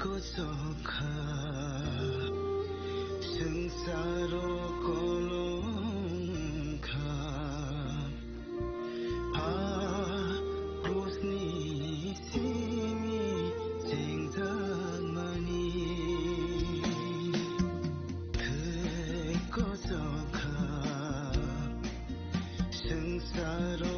सखा संसारो कलंखा क्रुसनि सिमी जेंजामानि सखा संसारो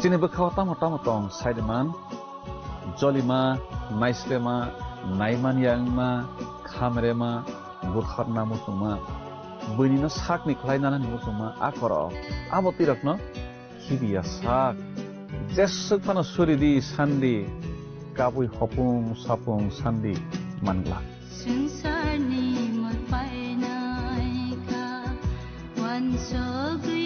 Sini berkau tamu tong Saideman, Jolima, Naislema, Naiman Yangma, Kamerema, Burkharna Musuma, Bunino Sakni Klainana Musuma, Akoro, Abotirakno, Kibia Sak, Jesukano Suridi Sandi, Kabui Hopung Sapung Sandi, Mangla. Sungsarni Mutpainaika, Wansogri.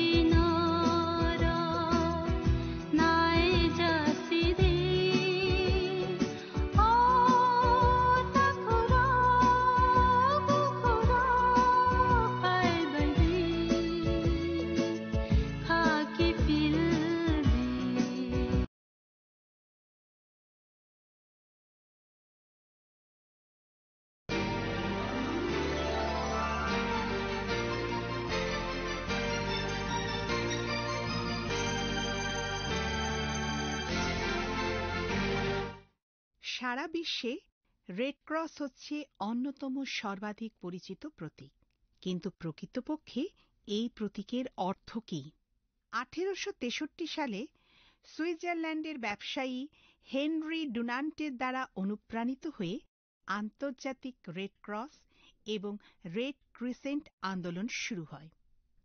সারা বিশ্বে red cross হচ্ছে অন্যতম সর্বাধিক পরিচিত প্রতীক, কিন্তু প্রকৃতপক্ষে এই প্রতীকের অর্থ কী? 1863 সালে সুইজারল্যান্ডের ব্যবসায়ী হেনরি ডুনান্টের দ্বারা অনুপ্রাণিত হয়ে আন্তর্জাতিক রেড ক্রস এবং রেড ক্রিসেন্ট আন্দোলন শুরু হয়।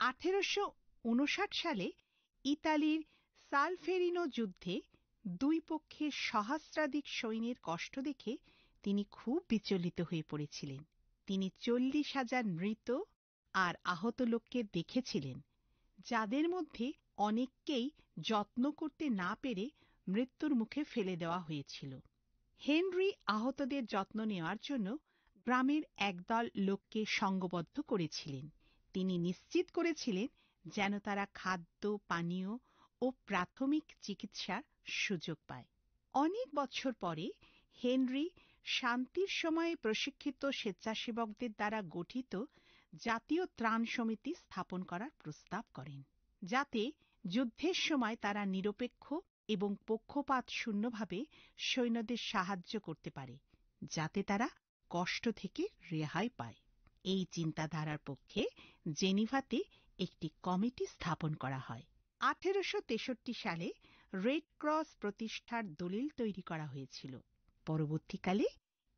1859 সালে ইতালির সালফেরিনো যুদ্ধে দুই পক্ষের সহস্রাধিক সৈন্যের কষ্ট দেখে তিনি খুব বিচলিত হয়ে পড়েছিলেন। তিনি 40,000 মৃত আর আহত লোককে দেখেছিলেন, যাদের মধ্যে অনেককেই যত্ন করতে না পেরে মৃত্যুর মুখে ফেলে দেওয়া হয়েছিল। হেনরি আহতদের যত্ন নেওয়ার জন্য গ্রামের একদল লোককে সংঘবদ্ধ করেছিলেন। তিনি নিশ্চিত করেছিলেন যেন তারা খাদ্য, পানীয় ও প্রাথমিক চিকিৎসার সুযোগ পায়। অনেক বছর পরে হেনরি শান্তির সময়ে প্রশিক্ষিত স্বেচ্ছাসেবকদের দ্বারা গঠিত জাতীয় ত্রাণ সমিতি স্থাপন করার প্রস্তাব করেন, যাতে যুদ্ধের সময় তারা নিরপেক্ষ এবং পক্ষপাত শূন্যভাবে সৈন্যদের সাহায্য করতে পারে, যাতে তারা কষ্ট থেকে রেহাই পায়। এই চিন্তাধারার পক্ষে জেনিভাতে একটি কমিটি স্থাপন করা হয়। 1863 সালে রেড ক্রস প্রতিষ্ঠার দলিল তৈরি করা হয়েছিল। পরবর্তীকালে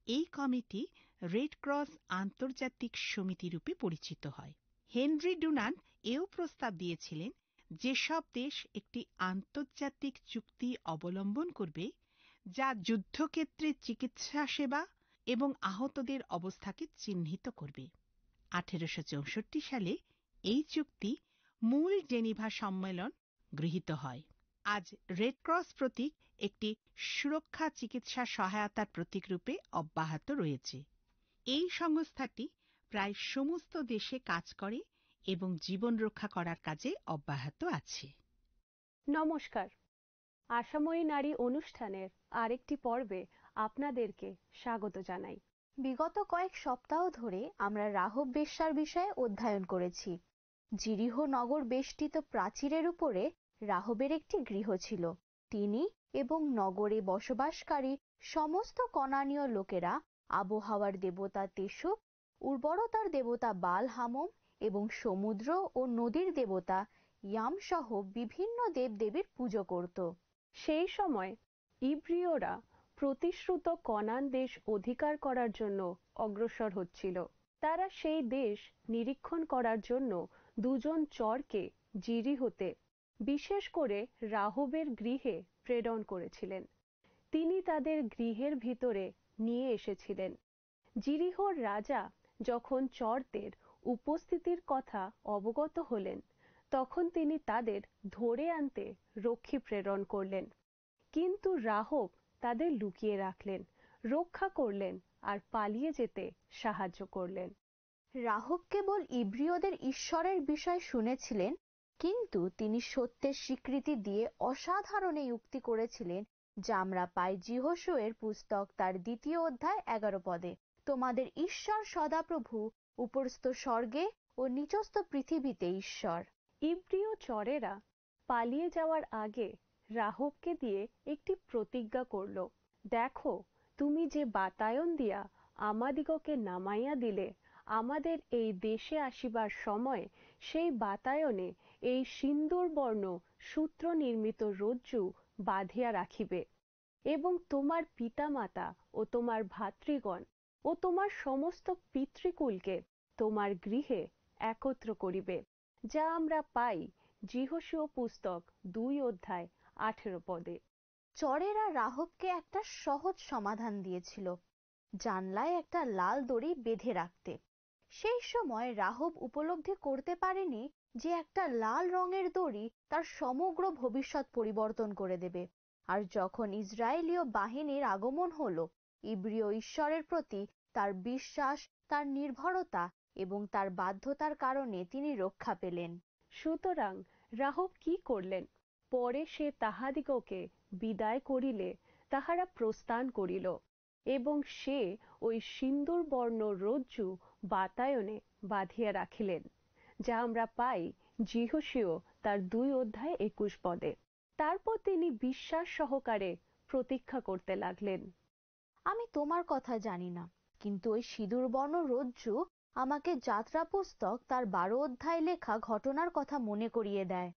এই কমিটি রেড ক্রস আন্তর্জাতিক সমিতি রূপে পরিচিত হয়। হেনরি ডুনান্ট এও প্রস্তাব দিয়েছিলেন যেসব দেশ একটি আন্তর্জাতিক চুক্তি অবলম্বন করবে, যা যুদ্ধক্ষেত্রে চিকিৎসা সেবা এবং আহতদের অবস্থাকে চিহ্নিত করবে। 1864 সালে এই চুক্তি মূল জেনিভা সম্মেলন গৃহীত হয়। আজ রেড ক্রস প্রতীক একটি সুরক্ষা চিকিৎসা সহায়তার প্রতীক রূপে অব্যাহত রয়েছে। এই সংস্থাটি প্রায় সমস্ত দেশে কাজ করে এবং জীবন রক্ষা করার কাজে অব্যাহত আছে। নমস্কার, আশাময়ী নারী অনুষ্ঠানের আরেকটি পর্বে আপনাদেরকে স্বাগত জানাই। বিগত কয়েক সপ্তাহ ধরে আমরা রাহব বেশ্যার বিষয়ে অধ্যয়ন করেছি। জিরিহ নগর বেষ্টিত প্রাচীরের উপরে রাহবের একটি গৃহ ছিল। তিনি এবং নগরে বসবাসকারী সমস্ত কনানীয় লোকেরা আবহাওয়ার দেবতা তেসুক, উর্বরতার দেবতা বাল হামম এবং সমুদ্র ও নদীর দেবতা ইয়াম সহ বিভিন্ন দেবদেবীর পুজো করত। সেই সময় ইব্রিয়রা প্রতিশ্রুত কনান দেশ অধিকার করার জন্য অগ্রসর হচ্ছিল। তারা সেই দেশ নিরীক্ষণ করার জন্য দুজন চরকে জিরিহোতে, বিশেষ করে রাহবের গৃহে প্রেরণ করেছিলেন। তিনি তাদের গৃহের ভিতরে নিয়ে এসেছিলেন। জিরিহোর রাজা যখন চরদের উপস্থিতির কথা অবগত হলেন, তখন তিনি তাদের ধরে আনতে রক্ষী প্রেরণ করলেন। কিন্তু রাহব তাদের লুকিয়ে রাখলেন, রক্ষা করলেন আর পালিয়ে যেতে সাহায্য করলেন। রাহব কেবল ইব্রিয়দের ঈশ্বরের বিষয় শুনেছিলেন, কিন্তু তিনি সত্যের স্বীকৃতি দিয়ে অসাধারণ এই উক্তি করেছিলেন, যা আমরা পাই যিহোশূয়ের পুস্তক তার 2 অধ্যায় 11 পদে। তোমাদের ঈশ্বর সদাপ্রভু, উপরস্থ স্বর্গে ও নিচস্থ পৃথিবীতে ঈশ্বর। ইব্রিয় চরেরা পালিয়ে যাওয়ার আগে রাহবকে দিয়ে একটি প্রতিজ্ঞা করল, দেখো, তুমি যে বাতায়ন দিয়া আমাদিগকে নামাইয়া দিলে, আমাদের এই দেশে আসিবার সময় সেই বাতায়নে এই সিন্দুর বর্ণ সূত্র নির্মিত রজ্জু বাঁধিয়া রাখিবে, এবং তোমার পিতামাতা ও তোমার ভাতৃগণ ও তোমার সমস্ত পিতৃকুলকে তোমার গৃহে একত্র করিবে, যা আমরা পাই যিহোশূয় পুস্তক 2 অধ্যায় 18 পদে। চরেরা রাহবকে একটা সহজ সমাধান দিয়েছিল, জানলায় একটা লাল দড়ি বেঁধে রাখতে। সেই সময় রাহব উপলব্ধি করতে পারেনি যে একটা লাল রঙের দড়ি তার সমগ্র ভবিষ্যৎ পরিবর্তন করে দেবে। আর যখন ইসরায়েলীয় বাহিনীর আগমন হলো, ইব্রিয় ঈশ্বরের প্রতি তার বিশ্বাস, তার নির্ভরতা এবং তার বাধ্যতার কারণে তিনি রক্ষা পেলেন। সুতরাং রাহব কি করলেন? পরে সে তাহাদিগকে বিদায় করিলে তাহারা প্রস্থান করিল, এবং সে ওই সিন্দুর বর্ণ রজ্জু বাতায়নে বাঁধিয়া রাখিলেন, যা আমরা পাই যিহোশূয় তার 2 অধ্যায় 21 পদে। তারপর তিনি বিশ্বাস সহকারে প্রতীক্ষা করতে লাগলেন। আমি তোমার কথা জানি না, কিন্তু ওই সিঁদুর বর্ণ রজ্জু আমাকে যাত্রা পুস্তক তার 12 অধ্যায় লেখা ঘটনার কথা মনে করিয়ে দেয়।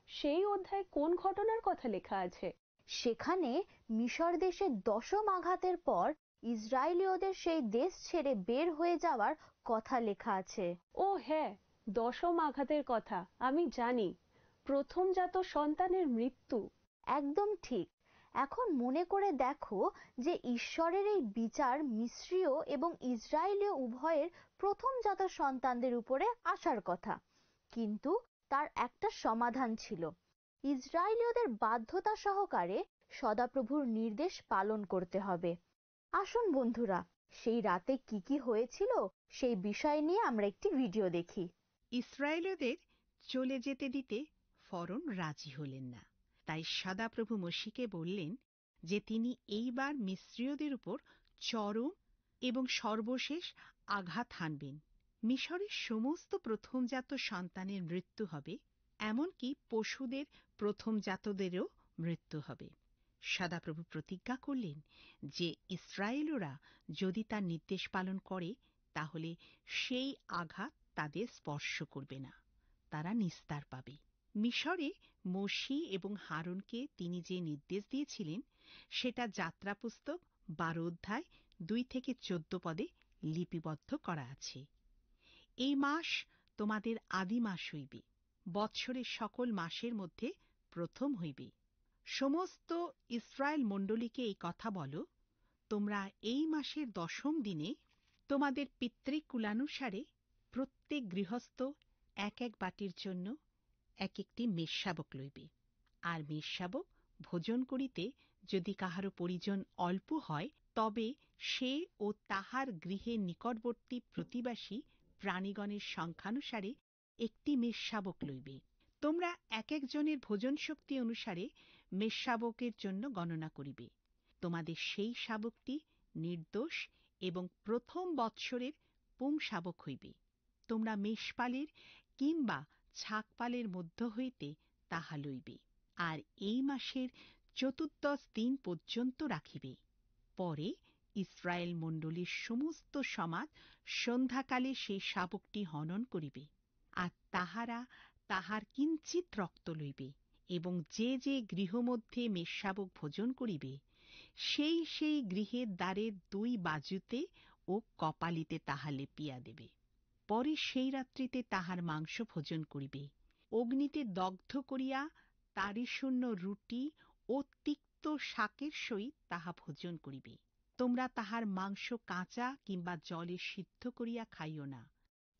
সেই অধ্যায়ে কোন ঘটনার কথা লেখা আছে? সেখানে মিশর দেশে 10ম আঘাতের পর ইসরায়েলীয়দের সেই দেশ ছেড়ে বের হয়ে যাওয়ার কথা লেখা আছে। ও হ্যাঁ, 10ম আঘাতের কথা আমি জানি, প্রথমজাত সন্তানের মৃত্যু। একদম ঠিক। এখন মনে করে দেখো যে ঈশ্বরের এই বিচার মিশ্রীয় এবং ইসরায়েলীয় উভয়ের প্রথমজাত সন্তানদের উপরে আসার কথা, কিন্তু তার একটা সমাধান ছিল। ইসরায়েলীয়দের বাধ্যতা সহকারে সদাপ্রভুর নির্দেশ পালন করতে হবে। আসুন বন্ধুরা, সেই রাতে কি কি হয়েছিল সেই বিষয় নিয়ে আমরা একটি ভিডিও দেখি। ইসরায়েলীয়দের চলে যেতে দিতে ফরন রাজি হলেন না। তাই সদাপ্রভু মোশিকে বললেন যে তিনি এইবার মিস্রীয়দের উপর চরম এবং সর্বশেষ আঘাত হানবেন। মিশরের সমস্ত প্রথমজাত সন্তানের মৃত্যু হবে, এমনকি পশুদের প্রথমজাতদেরও মৃত্যু হবে। সদাপ্রভু প্রতিজ্ঞা করলেন যে ইসরায়েলরা যদি তার নির্দেশ পালন করে, তাহলে সেই আঘাত তাদের স্পর্শ করবে না, তারা নিস্তার পাবে। মিশরে মোশি এবং হারুনকে তিনি যে নির্দেশ দিয়েছিলেন, সেটা যাত্রা পুস্তক 12 অধ্যায় 2 থেকে 14 পদে লিপিবদ্ধ করা আছে। এই মাস তোমাদের আদি মাস হইবে, বৎসরের সকল মাসের মধ্যে প্রথম হইবে। সমস্ত ইসরায়েল মণ্ডলীকে এই কথা বলো, তোমরা এই মাসের 10ম দিনে তোমাদের পিতৃকুলানুসারে প্রত্যেক গৃহস্থ এক এক বাটির জন্য এক একটি মেষশাবক লইবে। আর মেষশাবক ভোজন করিতে যদি কাহারও পরিজন অল্প হয়, তবে সে ও তাহার গৃহের নিকটবর্তী প্রতিবাসী প্রাণীগণের সংখ্যানুসারে একটি মেষশাবক লইবে। তোমরা এক একজনের ভোজন শক্তি অনুসারে মেষশাবকের জন্য গণনা করিবে। তোমাদের সেই শাবকটি নির্দোষ এবং প্রথম বৎসরের পুংশাবক হইবে। তোমরা মেষপালের কিংবা ছাগপালের মধ্য হইতে তাহা লইবে, আর এই মাসের চতুর্দশ দিন পর্যন্ত রাখিবে। পরে ইসরায়েল মণ্ডলীর সমস্ত সমাজ সন্ধ্যাকালে সেই শাবকটি হনন করিবে, আর তাহারা তাহার কিঞ্চিত রক্ত লইবে, এবং যে যে গৃহমধ্যে মেষশাবক ভোজন করিবে, সেই সেই গৃহের দ্বারের 2 বাজুতে ও কপালিতে তাহা লেপিয়া দেবে। পরে সেই রাত্রিতে তাহার মাংস ভোজন করিবে, অগ্নিতে দগ্ধ করিয়া তারি শূন্য রুটি ও তিক্ত শাকের সহিত তাহা ভোজন করিবে। তোমরা তাহার মাংস কাঁচা কিংবা জলে সিদ্ধ করিয়া খাইও না,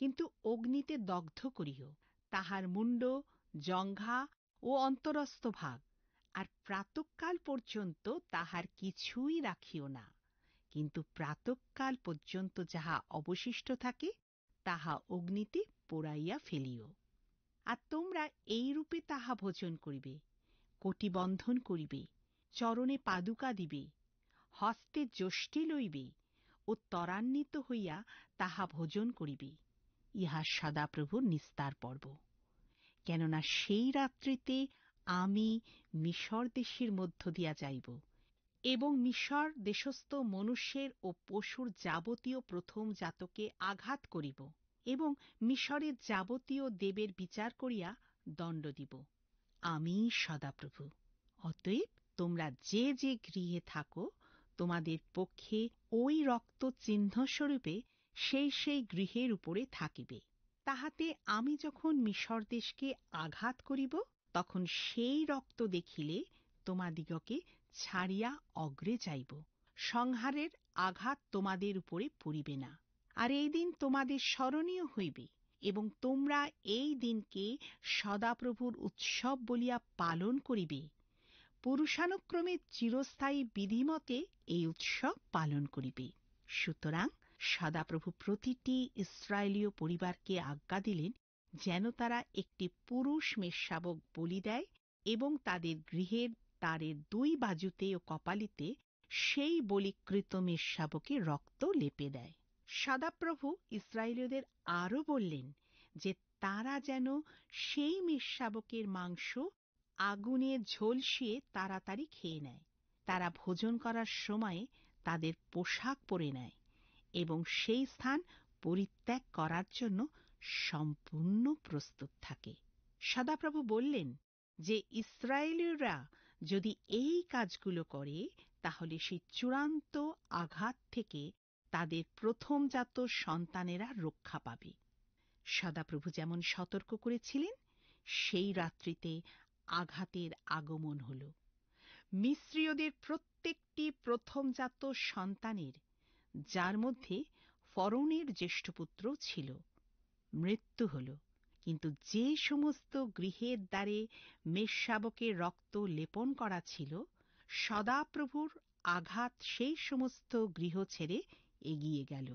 কিন্তু অগ্নিতে দগ্ধ করিও, তাহার মুণ্ড, জঙ্ঘা ও অন্তরস্থ ভাগ, আর প্রাতঃকাল পর্যন্ত তাহার কিছুই রাখিও না, কিন্তু প্রাতঃকাল পর্যন্ত যাহা অবশিষ্ট থাকে তাহা অগ্নিতে পোড়াইয়া ফেলিও। আর তোমরা এইরূপে তাহা ভোজন করিবে, কটিবন্ধন করিবে, চরণে পাদুকা দিবে, হস্তে যষ্টি লইবে ও ত্বরান্বিত হইয়া তাহা ভোজন করিবে। ইহা সদাপ্রভুর নিস্তার পর্ব। কেননা সেই রাত্রিতে আমি মিশর দেশের মধ্য দিয়া যাইব এবং মিশর দেশস্থ মনুষ্যের ও পশুর যাবতীয় প্রথম জাতকে আঘাত করিব এবং মিশরের যাবতীয় দেবের বিচার করিয়া দণ্ড দিব। আমি সদাপ্রভু। অতএব তোমরা যে যে গৃহে থাকো, তোমাদের পক্ষে ওই রক্ত চিহ্নস্বরূপে সেই সেই গৃহের উপরে থাকিবে। তাহাতে আমি যখন মিশর দেশকে আঘাত করিব, তখন সেই রক্ত দেখিলে তোমাদিগকে ছাড়িয়া অগ্রে যাইব, সংহারের আঘাত তোমাদের উপরে পড়িবে না। আর এই দিন তোমাদের স্মরণীয় হইবে এবং তোমরা এই দিনকে সদাপ্রভুর উৎসব বলিয়া পালন করিবে। পুরুষানুক্রমে চিরস্থায়ী বিধিমতে এই উৎসব পালন করিবে। সুতরাং সদাপ্রভু প্রতিটি ইস্রায়েলীয় পরিবারকে আজ্ঞা দিলেন যেন তারা একটি পুরুষ মেষশাবক বলি দেয় এবং তাদের গৃহের দ্বারের দুই বাজুতে ও কপালিতে সেই বলিকৃত মেষশাবকের রক্ত লেপে দেয়। সদাপ্রভু ইস্রায়েলীয়দের আরও বললেন যে তারা যেন সেই মেষশাবকের মাংস আগুনে ঝলসিয়ে তাড়াতাড়ি খেয়ে নেয়। তারা ভোজন করার সময় তাদের পোশাক পরে নেয় এবং সেই স্থান পরিত্যাগ করার জন্য সম্পূর্ণ প্রস্তুত থাকে। সদাপ্রভু বললেন যে ইস্রায়েলীয়রা যদি এই কাজগুলো করে, তাহলে সেই চূড়ান্ত আঘাত থেকে তাদের প্রথমজাত সন্তানেরা রক্ষা পাবে। সদাপ্রভু যেমন সতর্ক করেছিলেন, সেই রাত্রিতে আঘাতের আগমন হল। মিস্রীয়দের প্রত্যেকটি প্রথমজাত সন্তানের, যার মধ্যে ফরৌনের জ্যেষ্ঠপুত্র ছিল, মৃত্যু হল। কিন্তু যে সমস্ত গৃহের দ্বারে মেষশাবকের রক্ত লেপন করা ছিল, সদাপ্রভুর আঘাত সেই সমস্ত গৃহ ছেড়ে এগিয়ে গেল।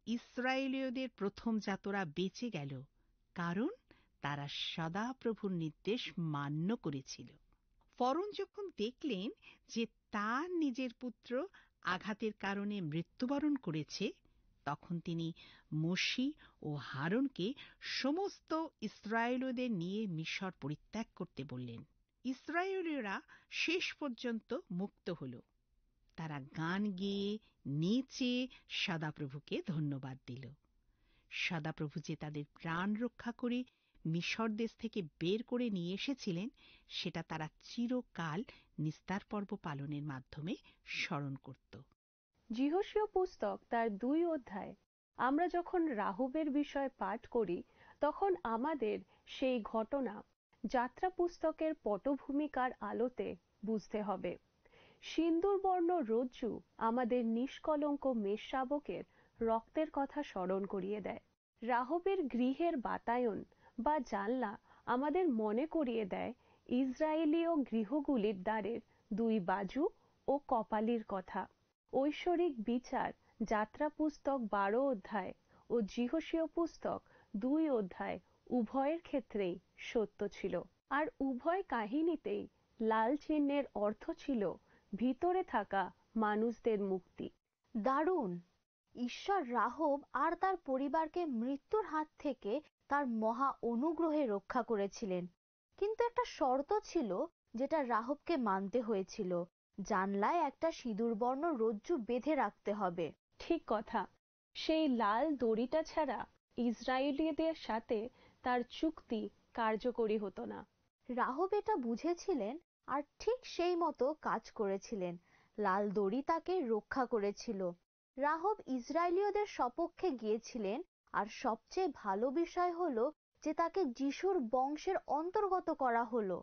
ইস্রায়েলীয়দের প্রথমজাতরা বেঁচে গেল, কারণ তারা সদাপ্রভুর নির্দেশ মান্য করেছিল। ফরৌন যখন দেখলেন যে তার নিজের পুত্র আঘাতের কারণে মৃত্যুবরণ করেছে, তখন তিনি মোশে ও হারুনকে সমস্ত ইস্রায়েলীয়দের নিয়ে মিশর পরিত্যাগ করতে বললেন। ইস্রায়েলীয়রা শেষ পর্যন্ত মুক্ত হল। তারা গান গেয়ে নেচে সদাপ্রভুকে ধন্যবাদ দিল। সদাপ্রভু যে তাদের প্রাণ রক্ষা করে মিশর দেশ থেকে বের করে নিয়ে এসেছিলেন, সেটা তারা চিরকাল নিস্তার পর্ব পালনের মাধ্যমে স্মরণ করত। যিহোশীয় পুস্তক তার 2 অধ্যায় আমরা যখন রাহুবের বিষয়ে পাঠ করি, তখন আমাদের সেই ঘটনা যাত্রা পুস্তকের পটভূমিকার আলোতে বুঝতে হবে। সিন্দুরবর্ণ রজ্জু আমাদের নিষ্কলঙ্ক মেষশাবকের রক্তের কথা স্মরণ করিয়ে দেয়। রাহুবের গৃহের বাতায়ন বা জানলা আমাদের মনে করিয়ে দেয় ইসরায়েলীয় গৃহগুলির দ্বারের 2 বাজু ও কপালির কথা। ঐশ্বরিক বিচার যাত্রা পুস্তক 12 অধ্যায় ও যিহোশীয় পুস্তক 2 অধ্যায় উভয়ের ক্ষেত্রেই সত্য ছিল। আর উভয় কাহিনীতেই লাল চিহ্নের অর্থ ছিল ভিতরে থাকা মানুষদের মুক্তি। দারুণ! ঈশ্বর রাহব আর তার পরিবারকে মৃত্যুর হাত থেকে তার মহা অনুগ্রহে রক্ষা করেছিলেন। কিন্তু একটা শর্ত ছিল যেটা রাহবকে মানতে হয়েছিল। জানলায় একটা সিঁদুরবর্ণ রজ্জু বেঁধে রাখতে হবে। ঠিক কথা। সেই লাল দড়িটা ছাড়া ইসরায়েলীয়দের সাথে তার চুক্তি কার্যকরী হতো না। রাহব এটা বুঝেছিলেন আর ঠিক সেই মতো কাজ করেছিলেন। লাল দড়ি তাকে রক্ষা করেছিল। রাহব ইসরায়েলীয়দের সপক্ষে গিয়েছিলেন আর সবচেয়ে ভালো বিষয় হলো যে তাকে যিশুর বংশের অন্তর্গত করা হলো।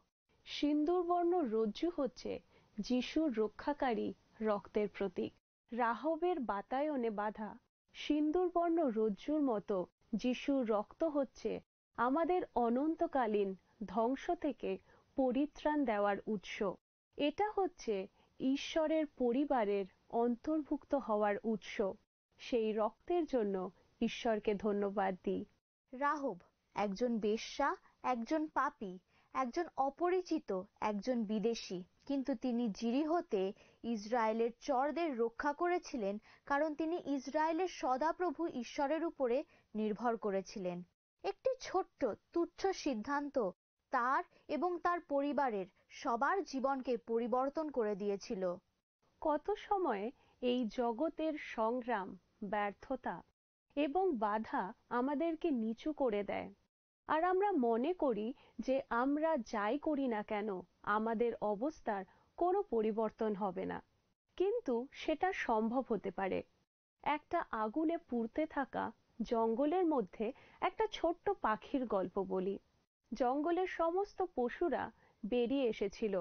সিন্দুরবর্ণ রজ্জু হচ্ছে যিশুর রক্ষাকারী রক্তের প্রতীক। রাহবের বাতায়নে বাঁধা সিন্দুরবর্ণ রজ্জুর মতো যিশুর রক্ত হচ্ছে আমাদের অনন্তকালীন ধ্বংস থেকে পরিত্রাণ দেওয়ার উৎস। এটা হচ্ছে ঈশ্বরের পরিবারের অন্তর্ভুক্ত হওয়ার উৎস। সেই রক্তের জন্য ঈশ্বরকে ধন্যবাদ দিই। রাহব একজন বেশ্যা, একজন পাপী, একজন অপরিচিত, একজন বিদেশী, কিন্তু তিনি যিরিহোতে ইসরায়েলের চরদের রক্ষা করেছিলেন, কারণ তিনি ইসরায়েলের সদাপ্রভু ঈশ্বরের উপরে নির্ভর করেছিলেন। একটি ছোট্ট তুচ্ছ সিদ্ধান্ত তার এবং তার পরিবারের সবার জীবনকে পরিবর্তন করে দিয়েছিল। কত সময় এই জগতের সংগ্রাম, ব্যর্থতা এবং বাধা আমাদেরকে নিচু করে দেয়, আর আমরা মনে করি যে আমরা যাই করি না কেন আমাদের অবস্থার কোনো পরিবর্তন হবে না। কিন্তু সেটা সম্ভব হতে পারে। একটা আগুনে পুড়তে থাকা জঙ্গলের মধ্যে একটা ছোট্ট পাখির গল্প বলি। জঙ্গলের সমস্ত পশুরা বেরিয়ে এসেছিল,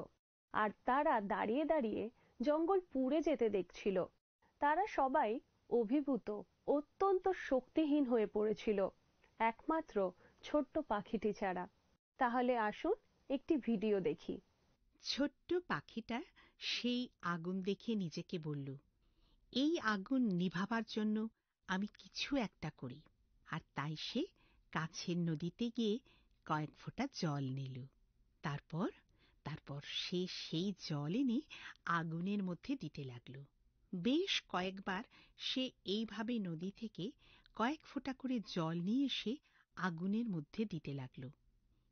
আর তারা দাঁড়িয়ে দাঁড়িয়ে জঙ্গল পুড়ে যেতে দেখছিল। তারা সবাই অভিভূত, অত্যন্ত শক্তিহীন হয়ে পড়েছিল, একমাত্র ছোট্ট পাখিটি ছাড়া। তাহলে আসুন একটি ভিডিও দেখি। ছোট্ট পাখিটা সেই আগুন দেখে নিজেকে বলল, এই আগুন নিভাবার জন্য আমি কিছু একটা করি। আর তাই সে কাছের নদীতে গিয়ে কয়েক ফোঁটা জল নিল। তারপর সে সেই জল এনে আগুনের মধ্যে দিতে লাগল। বেশ কয়েকবার সে এইভাবে নদী থেকে কয়েক ফোঁটা করে জল নিয়ে এসে আগুনের মধ্যে দিতে লাগল।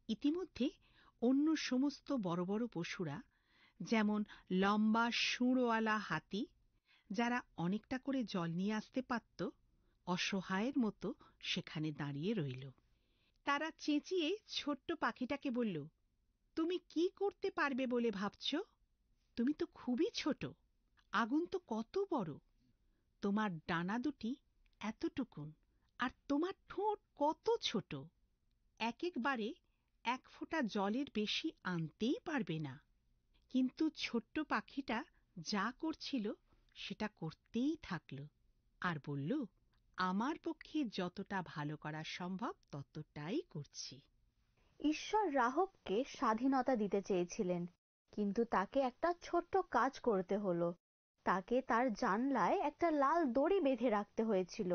ইতিমধ্যে অন্য সমস্ত বড় বড় পশুরা, যেমন লম্বা শুঁড়ওয়ালা হাতি, যারা অনেকটা করে জল নিয়ে আসতে পারত, অসহায়ের মতো সেখানে দাঁড়িয়ে রইল। তারা চেঁচিয়ে ছোট্ট পাখিটাকে বলল, তুমি কি করতে পারবে বলে ভাবছ? তুমি তো খুবই ছোট, আগুন তো কত বড়, তোমার ডানা দুটি এতটুকুন, আর তোমার ঠোঁট কত ছোট, একবারে এক ফোঁটা জলের বেশি আনতেই পারবে না। কিন্তু ছোট্ট পাখিটা যা করছিল সেটা করতেই থাকল, আর বলল, আমার পক্ষে যতটা ভালো করা সম্ভব ততটাই করছি। ঈশ্বর রাহবকে স্বাধীনতা দিতে চেয়েছিলেন, কিন্তু তাকে একটা ছোট্ট কাজ করতে হলো। তাকে তার জানলায় একটা লাল দড়ি বেঁধে রাখতে হয়েছিল।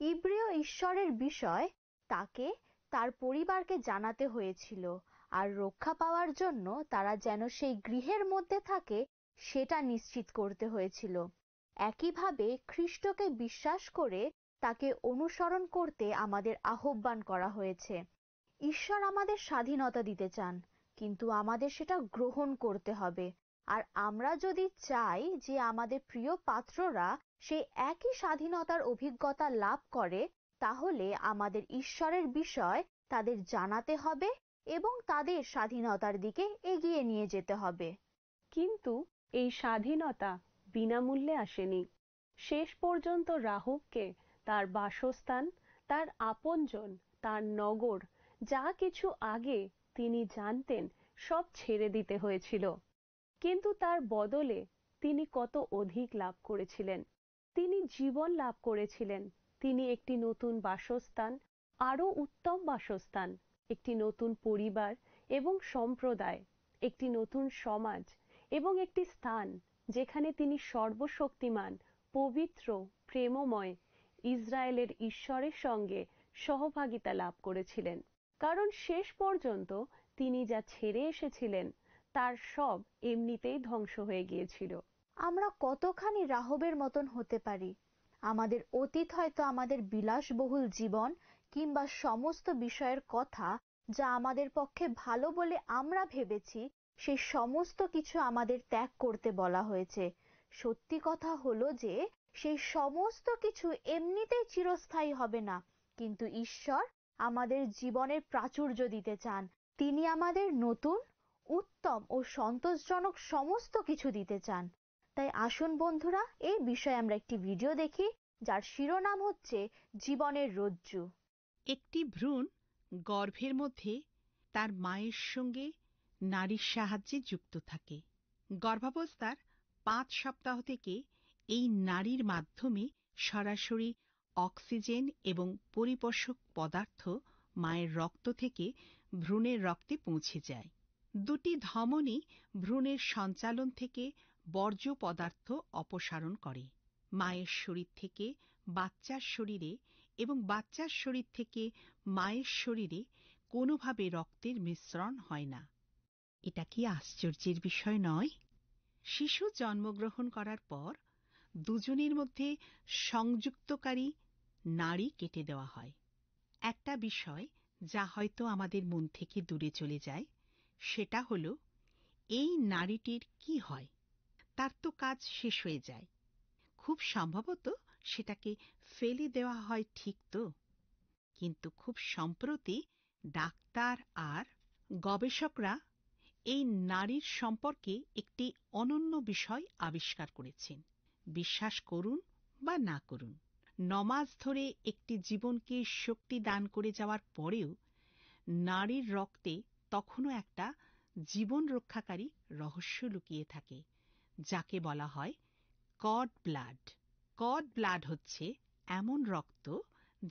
ইব্রিয় ঈশ্বরের বিষয় তাকে তার পরিবারকে জানাতে হয়েছিল, আর রক্ষা পাওয়ার জন্য তারা যেন সেই গৃহের মধ্যে থাকে সেটা নিশ্চিত করতে হয়েছিল। একইভাবে খ্রিস্টকে বিশ্বাস করে তাকে অনুসরণ করতে আমাদের আহ্বান করা হয়েছে। ঈশ্বর আমাদের স্বাধীনতা দিতে চান, কিন্তু আমাদের সেটা গ্রহণ করতে হবে। আর আমরা যদি চাই যে আমাদের প্রিয় পাত্ররা সেই একই স্বাধীনতার অভিজ্ঞতা লাভ করে, তাহলে আমাদের ঈশ্বরের বিষয় তাদের জানাতে হবে এবং তাদের স্বাধীনতার দিকে এগিয়ে নিয়ে যেতে হবে। কিন্তু এই স্বাধীনতা বিনামূল্যে আসেনি। শেষ পর্যন্ত রাহবকে তার বাসস্থান, তার আপনজন, তার নগর, যা কিছু আগে তিনি জানতেন সব ছেড়ে দিতে হয়েছিল। কিন্তু তার বদলে তিনি কত অধিক লাভ করেছিলেন। তিনি জীবন লাভ করেছিলেন। তিনি একটি নতুন বাসস্থান, আরো উত্তম বাসস্থান, একটি নতুন পরিবার এবং সম্প্রদায়, একটি নতুন সমাজ এবং একটি স্থান যেখানে তিনি সর্বশক্তিমান, পবিত্র, প্রেমময় ইসরায়েলের ঈশ্বরের সঙ্গে সহভাগিতা লাভ করেছিলেন। কারণ শেষ পর্যন্ত তিনি যা ছেড়ে এসেছিলেন তার সব এমনিতেই ধ্বংস হয়ে গিয়েছিল। আমরা কতখানি রাহবের মতন হতে পারি? আমাদের অতীত হয়তো আমাদের বিলাসবহুল জীবন কিংবা সমস্ত বিষয়ের কথা যা আমাদের পক্ষে ভালো বলে আমরা ভেবেছি, সেই সমস্ত কিছু আমাদের ত্যাগ করতে বলা হয়েছে। সত্যি কথা হলো যে সেই সমস্ত কিছু এমনিতেই চিরস্থায়ী হবে না, কিন্তু ঈশ্বর আমাদের জীবনের প্রাচুর্য দিতে চান। তিনি আমাদের নতুন, উত্তম ও সন্তোষজনক সমস্ত কিছু দিতে চান। তাই আসুন বন্ধুরা, এই বিষয়ে আমরা একটি ভিডিও দেখি যার শিরোনাম হচ্ছে জীবনের রজ্জু। একটি ভ্রূণ গর্ভের মধ্যে তার মায়ের সঙ্গে নাড়ির সাহায্যে যুক্ত থাকে। গর্ভাবস্থার 5 সপ্তাহ থেকে এই নাড়ির মাধ্যমে সরাসরি অক্সিজেন এবং পরিপোষক পদার্থ মায়ের রক্ত থেকে ভ্রূণের রক্তে পৌঁছে যায়। দুটি ধমনী ভ্রূণের সঞ্চালন থেকে বর্জ্য পদার্থ অপসারণ করে। মায়ের শরীর থেকে বাচ্চার শরীরে এবং বাচ্চার শরীর থেকে মায়ের শরীরে কোনোভাবে রক্তের মিশ্রণ হয় না। এটা কি আশ্চর্যের বিষয় নয়? শিশু জন্মগ্রহণ করার পর দুজনের মধ্যে সংযুক্তকারী নাড়ি কেটে দেওয়া হয়। একটা বিষয় যা হয়তো আমাদের মন থেকে দূরে চলে যায়, সেটা হলো এই নাড়িটির কি হয়? তার তো কাজ শেষ হয়ে যায়। খুব সম্ভবত সেটাকে ফেলে দেওয়া হয়, ঠিক তো? কিন্তু খুব সম্প্রতি ডাক্তার আর গবেষকরা এই নাড়ির সম্পর্কে একটি অনন্য বিষয় আবিষ্কার করেছেন। বিশ্বাস করুন বা না করুন, নমাজ ধরে একটি জীবনকে শক্তি দান করে যাওয়ার পরেও নারীর রক্তে তখনও একটা জীবন রক্ষাকারী রহস্য লুকিয়ে থাকে, যাকে বলা হয় কড ব্লাড। কড ব্লাড হচ্ছে এমন রক্ত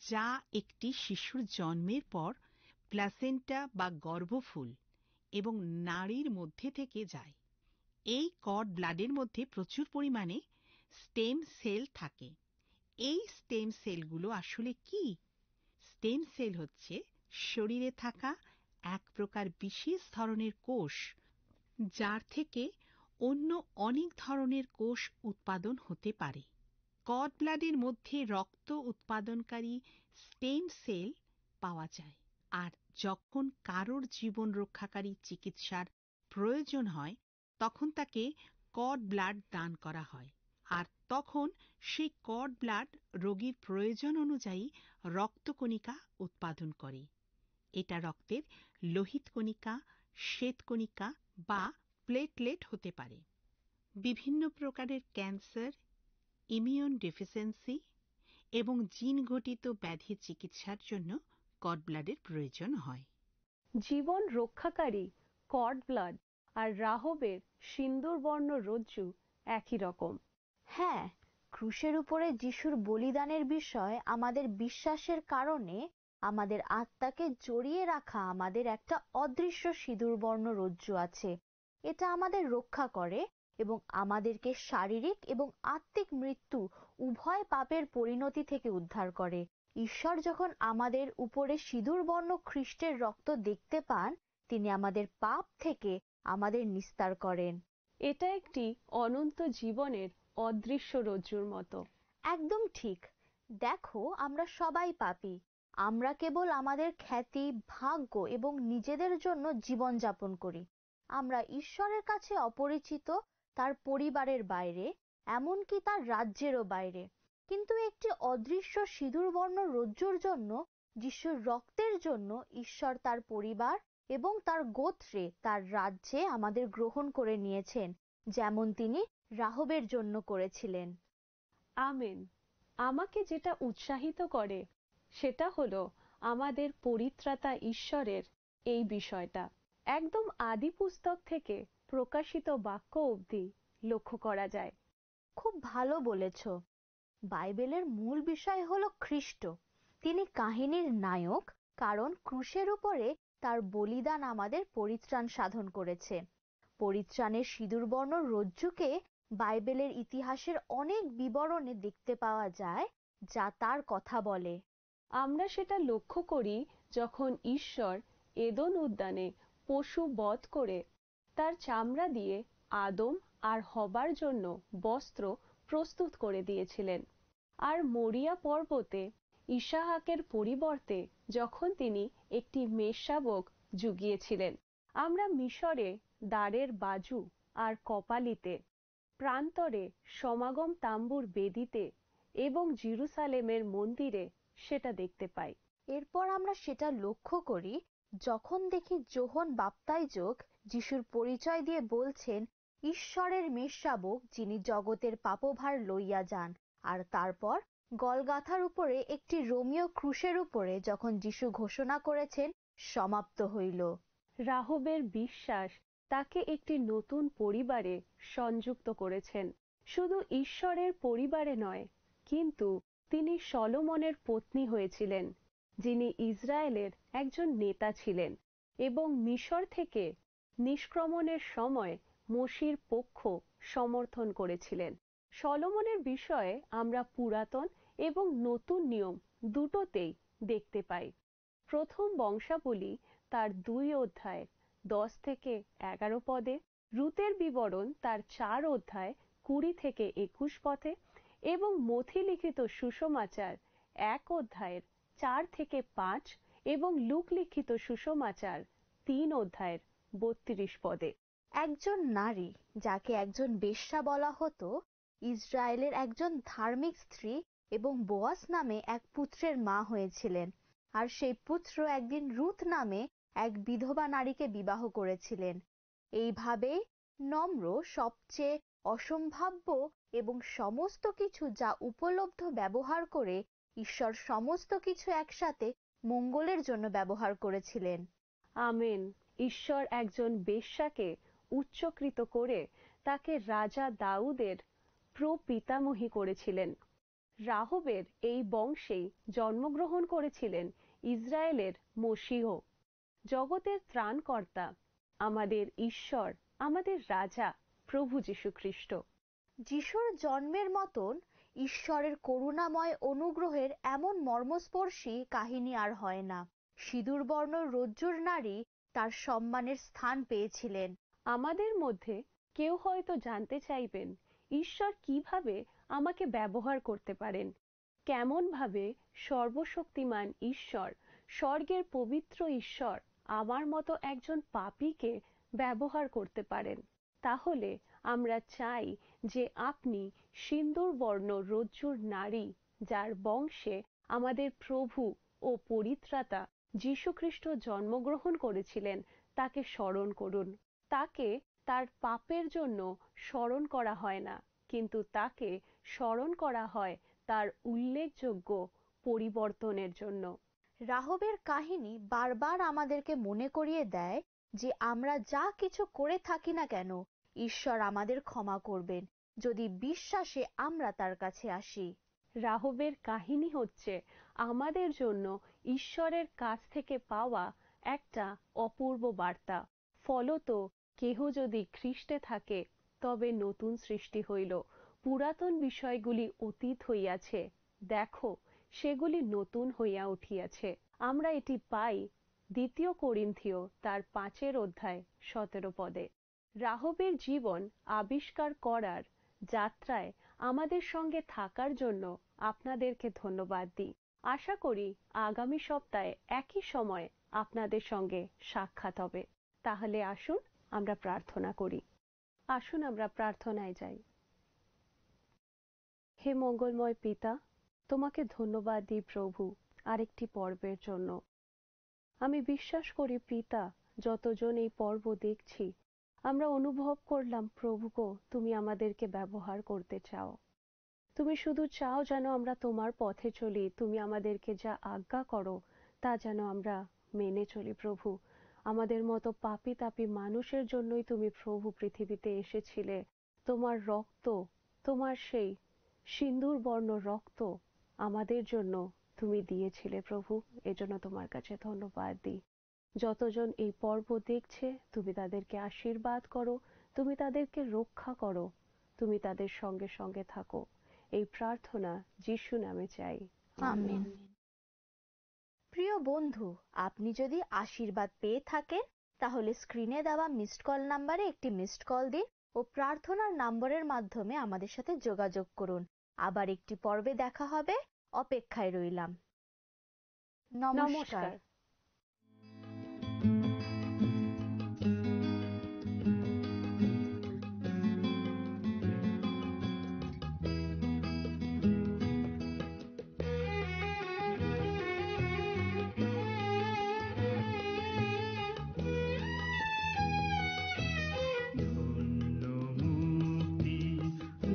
যা একটি শিশুর জন্মের পর প্লাসেন্টা বা গর্ভফুল এবং নাড়ির মধ্যে থেকে যায়। এই কড ব্লাডের মধ্যে প্রচুর পরিমাণে স্টেম সেল থাকে। এই স্টেম সেলগুলো আসলে কি? স্টেম সেল হচ্ছে শরীরে থাকা এক প্রকার বিশেষ ধরনের কোষ, যার থেকে অন্য অনেক ধরনের কোষ উৎপাদন হতে পারে। কড ব্লাডের মধ্যে রক্ত উৎপাদনকারী স্টেম সেল পাওয়া যায়, আর যখন কারোর জীবন রক্ষাকারী চিকিৎসার প্রয়োজন হয় তখন তাকে কড ব্লাড দান করা হয়, আর তখন সেই কড ব্লাড রোগীর প্রয়োজন অনুযায়ী রক্তকণিকা উৎপাদন করে। এটা রক্তের লোহিত কণিকা, শ্বেতকণিকা বা প্লেটলেট হতে পারে। বিভিন্ন প্রকারের ক্যান্সার, ইমিউন ডেফিসিয়েন্সি এবং জিন ঘটিত ব্যাধি চিকিৎসার জন্য কড ব্লাডের প্রয়োজন হয়। জীবন রক্ষাকারী কড ব্লাড আর রাহবের সিন্দুরবর্ণ রজ্জু একই রকম। হ্যাঁ, ক্রুশের উপরে যিশুর বলিদানের বিষয় আমাদের বিশ্বাসের কারণে আমাদের আত্মাকে জড়িয়ে রাখা আমাদের একটা অদৃশ্য সিঁদুরবর্ণ রজ্জু আছে। এটা আমাদের রক্ষা করে এবং আমাদেরকে শারীরিক এবং আত্মিক মৃত্যু উভয় পাপের পরিণতি থেকে উদ্ধার করে। ঈশ্বর যখন আমাদের উপরে সিঁদুরবর্ণ খ্রিস্টের রক্ত দেখতে পান, তিনি আমাদের পাপ থেকে আমাদের নিস্তার করেন। এটা একটি অনন্ত জীবনের অদৃশ্য রজ্জুর মতো। একদম ঠিক। দেখো, আমরা সবাই পাপী। আমরা কেবল আমাদের খ্যাতি, ভাগ্য এবং নিজেদের জন্য জীবন যাপন করি। আমরা ঈশ্বরের কাছে অপরিচিত, তার পরিবারের বাইরে, এমনকি তার রাজ্যেরও বাইরে। কিন্তু একটি অদৃশ্য সিঁদুরবর্ণ রজ্জুর জন্য, যিশুর রক্তের জন্য ঈশ্বর তার পরিবার এবং তার গোত্রে, তার রাজ্যে আমাদের গ্রহণ করে নিয়েছেন, যেমন তিনি রাহবের জন্য করেছিলেন। আমেন। আমাকে যেটা উৎসাহিত করে সেটা হলো আমাদের পরিত্রাতা ঈশ্বরের এই বিষয়টা একদম আদি পুস্তক থেকে প্রকাশিত বাক্য অবধি লক্ষ্য করা যায়। খুব ভালো বলেছ। বাইবেলের মূল বিষয় হলো খ্রিস্ট। তিনি কাহিনীর নায়ক, কারণ ক্রুশের উপরে তার বলিদান আমাদের পরিত্রাণ সাধন করেছে। পরিত্রাণের সিঁদুরবর্ণ রজ্জুকে বাইবেলের ইতিহাসের অনেক বিবরণে দেখতে পাওয়া যায়, যা তার কথা বলে। আমরা সেটা লক্ষ্য করি যখন ঈশ্বর এদন উদ্যানে পশু বধ করে তার চামড়া দিয়ে আদম আর হবার জন্য বস্ত্র প্রস্তুত করে দিয়েছিলেন, আর মরিয়া পর্বতে ইসাহাকের পরিবর্তে যখন তিনি একটি মেষশাবক জুগিয়েছিলেন। আমরা মিশরে দ্বারের বাজু আর কপালিতে, প্রান্তরে সমাগম তাম্বুর বেদিতে এবং জেরুসালেমের মন্দিরে সেটা দেখতে পাই। এরপর আমরা সেটা লক্ষ্য করি যখন দেখি যোহন বাপ্তাইজক যিশুর পরিচয় দিয়ে বলছেন, ঈশ্বরের মেষশাবক যিনি জগতের পাপভার লইয়া যান, আর তারপর গলগাথার উপরে একটি রোমীয় ক্রুশের উপরে যখন যিশু ঘোষণা করেছেন, সমাপ্ত হইল। রাহবের বিশ্বাস তাকে একটি নতুন পরিবারে সংযুক্ত করেছেন। শুধু ঈশ্বরের পরিবারে নয়, কিন্তু তিনি সলোমনের পত্নী হয়েছিলেন, যিনি ইসরায়েলের একজন নেতা ছিলেন এবং মিশর থেকে নিষ্ক্রমণের সময় মসির পক্ষ সমর্থন করেছিলেন। সলোমনের বিষয়ে আমরা পুরাতন এবং নতুন নিয়ম দুটোতেই দেখতে পাই। প্রথম বংশাবলী তার 2 অধ্যায় 10 থেকে 11 পদে, রুতের বিবরণ তার 4 অধ্যায় 20 থেকে 21 পদে এবং মথি লিখিত সুসমাচার 1 অধ্যায়ের 4 থেকে 5 এবং লুক লিখিত সুসমাচার 3 অধ্যায়ের 32 পদে। একজন নারী, যাকে একজন বেশ্যা বলা হতো, ইসরায়েলের একজন ধার্মিক স্ত্রী এবং বোয়াস নামে এক পুত্রের মা হয়েছিলেন, আর সেই পুত্র একদিন রুথ নামে এক বিধবা নারীকে বিবাহ করেছিলেন। এইভাবে নম্র, সবচেয়ে অসম্ভাব্য এবং সমস্ত কিছু যা উপলব্ধ ব্যবহার করে ঈশ্বর সমস্ত কিছু একসাথে মঙ্গলের জন্য ব্যবহার করেছিলেন। আমেন। ঈশ্বর একজন বেশ্যাকে উচ্চকৃত করে তাকে রাজা দাউদের প্রপিতামহী করেছিলেন। রাহবের এই বংশেই জন্মগ্রহণ করেছিলেন ইসরায়েলের মশীহ, জগতের ত্রাণকর্তা, আমাদের ঈশ্বর, আমাদের রাজা প্রভু যীশু খ্রিস্ট। যিশুর জন্মের মতন ঈশ্বরের করুণাময় অনুগ্রহের এমন মর্মস্পর্শী কাহিনী আর হয় না। সিঁদুরবর্ণ রজ্জুর নারী তার সম্মানের স্থান পেয়েছিলেন। আমাদের মধ্যে কেউ হয়তো জানতে চাইবেন, ঈশ্বর কিভাবে আমাকে ব্যবহার করতে পারেন, কেমন ভাবে সর্বশক্তিমান ঈশ্বর, স্বর্গের পবিত্র ঈশ্বর আমার মতো একজন পাপীকে ব্যবহার করতে পারেন। তাহলে আমরা চাই যে আপনি সিন্দুরবর্ণ রজ্জুর নারী, যার বংশে আমাদের প্রভু ও পরিত্রাতা যীশুখ্রিস্ট জন্মগ্রহণ করেছিলেন, তাকে স্মরণ করুন। তাকে তার পাপের জন্য স্মরণ করা হয় না, কিন্তু তাকে স্মরণ করা হয় তার উল্লেখযোগ্য পরিবর্তনের জন্য। রাহবের কাহিনী বারবার আমাদেরকে মনে করিয়ে দেয় যে আমরা যা কিছু করে থাকি না কেন, ঈশ্বর আমাদের ক্ষমা করবেন, যদি বিশ্বাসে আমরা তার কাছে আসি। রাহবের কাহিনী হচ্ছে আমাদের জন্য ঈশ্বরের কাছ থেকে পাওয়া একটা অপূর্ব বার্তা। ফলত কেহ যদি খ্রিস্টে থাকে, তবে নতুন সৃষ্টি হইল, পুরাতন বিষয়গুলি অতীত হইয়াছে, দেখো সেগুলি নতুন হইয়া উঠিয়াছে। আমরা এটি পাই 2 করিন্থীয় তার 5 অধ্যায় 17 পদে। রাহবের জীবন আবিষ্কার করার যাত্রায় আমাদের সঙ্গে থাকার জন্য আপনাদেরকে ধন্যবাদ দিই। আশা করি আগামী সপ্তাহে একই সময় আপনাদের সঙ্গে সাক্ষাৎ হবে। তাহলে আসুন আমরা প্রার্থনা করি। আসুন আমরা প্রার্থনায় যাই। হে মঙ্গলময় পিতা, তোমাকে ধন্যবাদ দিই প্রভু আরেকটি পর্বের জন্য। আমি বিশ্বাস করি পিতা, যতজন এই পর্ব দেখছি, আমরা অনুভব করলাম প্রভু গো, তুমি আমাদেরকে ব্যবহার করতে চাও। তুমি শুধু চাও যেন আমরা তোমার পথে চলি, তুমি আমাদেরকে যা আজ্ঞা করো তা যেন আমরা মেনে চলি। প্রভু, আমাদের মতো পাপী তাপী মানুষের জন্যই তুমি প্রভু পৃথিবীতে এসেছিলে। তোমার রক্ত, তোমার সেই সিন্দুর বর্ণ রক্ত আমাদের জন্য তুমি দিয়েছিলে প্রভু। এজন্য তোমার কাছে ধন্যবাদ দিই। যতজন এই পর্ব দেখছে, তুমি তাদেরকে আশীর্বাদ করো, তুমি তাদেরকে রক্ষা করো, তুমি তাদের সঙ্গে সঙ্গে থাকো। এই প্রার্থনা যিশু নামে চাই, আমেন। প্রিয় বন্ধু, আপনি যদি আশীর্বাদ পেয়ে থাকেন, তাহলে স্ক্রিনে দেওয়া মিসড কল নাম্বারে একটি মিসড কল দিন ও প্রার্থনার নম্বরের মাধ্যমে আমাদের সাথে যোগাযোগ করুন। আবার একটি পর্বে দেখা হবে, অপেক্ষায় রইলাম। নমস্কার।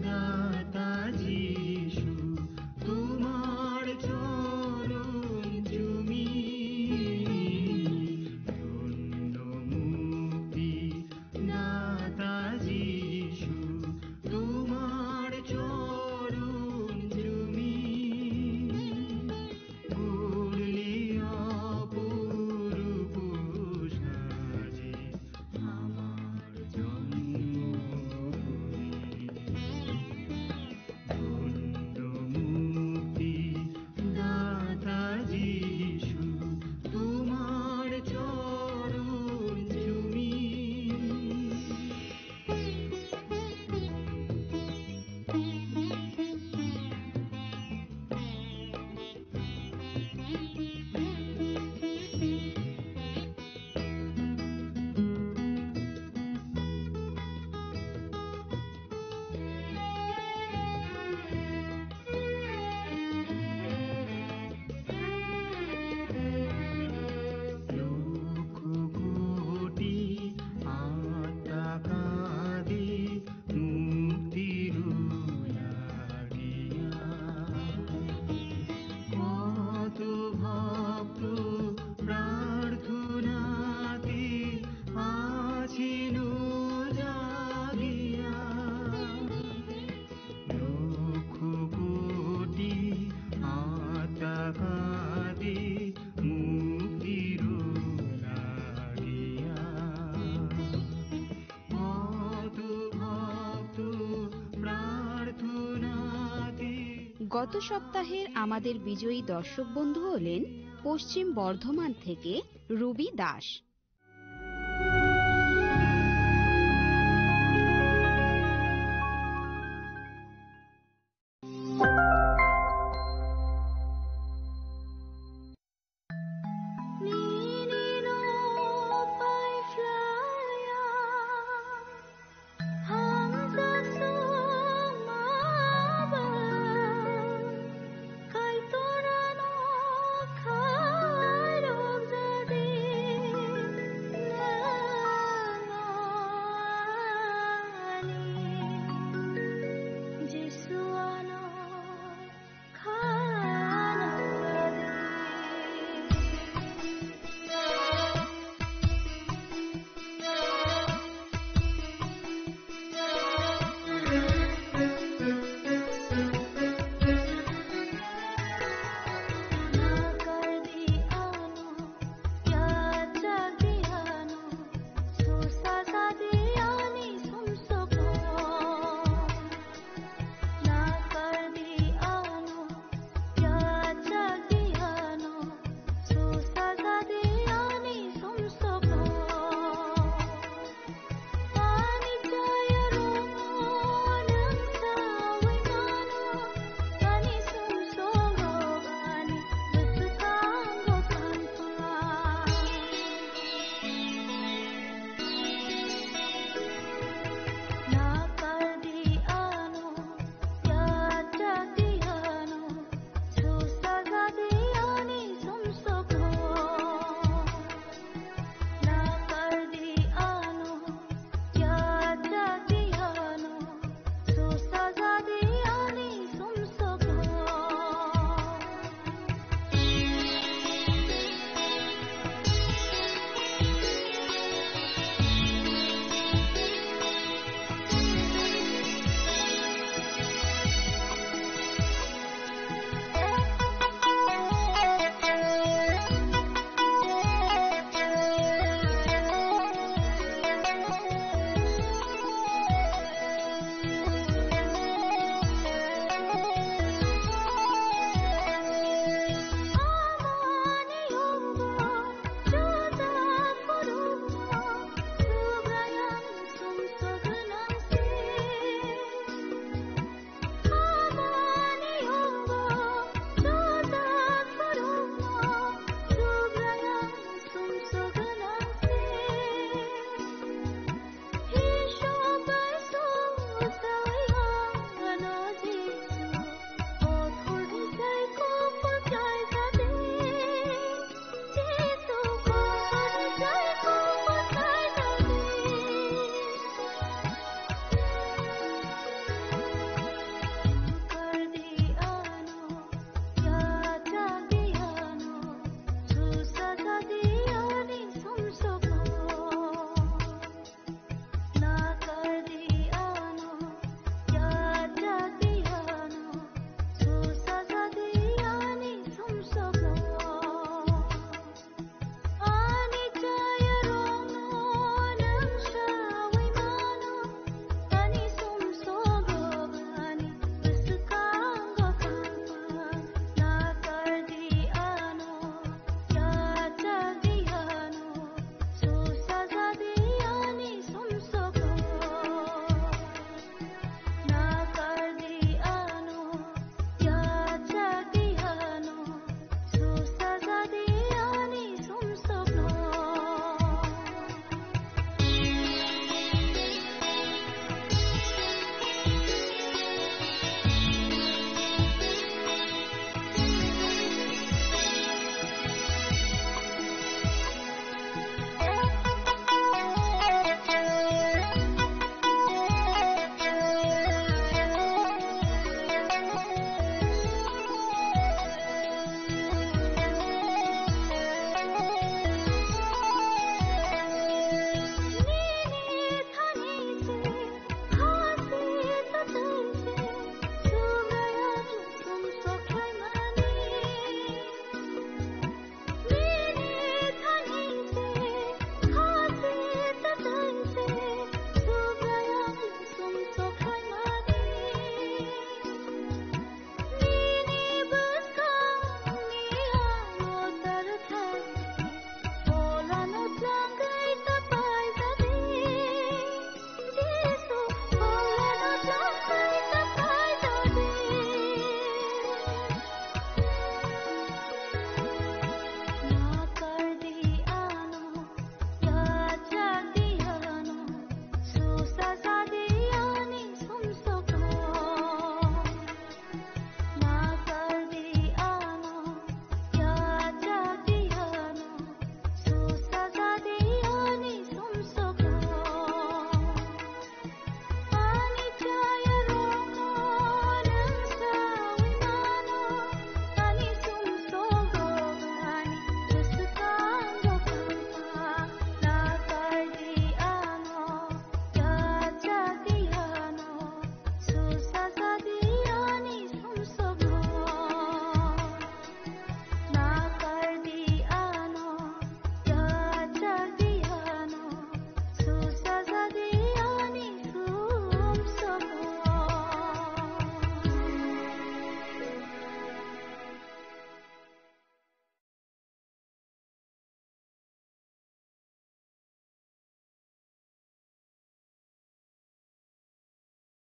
দাতা যিশু, তোমার কাঁদি মুক্তির লাগিয়া কত ভক্ত প্রার্থনাতে। গত সপ্তাহের আমাদের বিজয়ী দর্শক বন্ধু হলেন পশ্চিম বর্ধমান থেকে রবি দাস।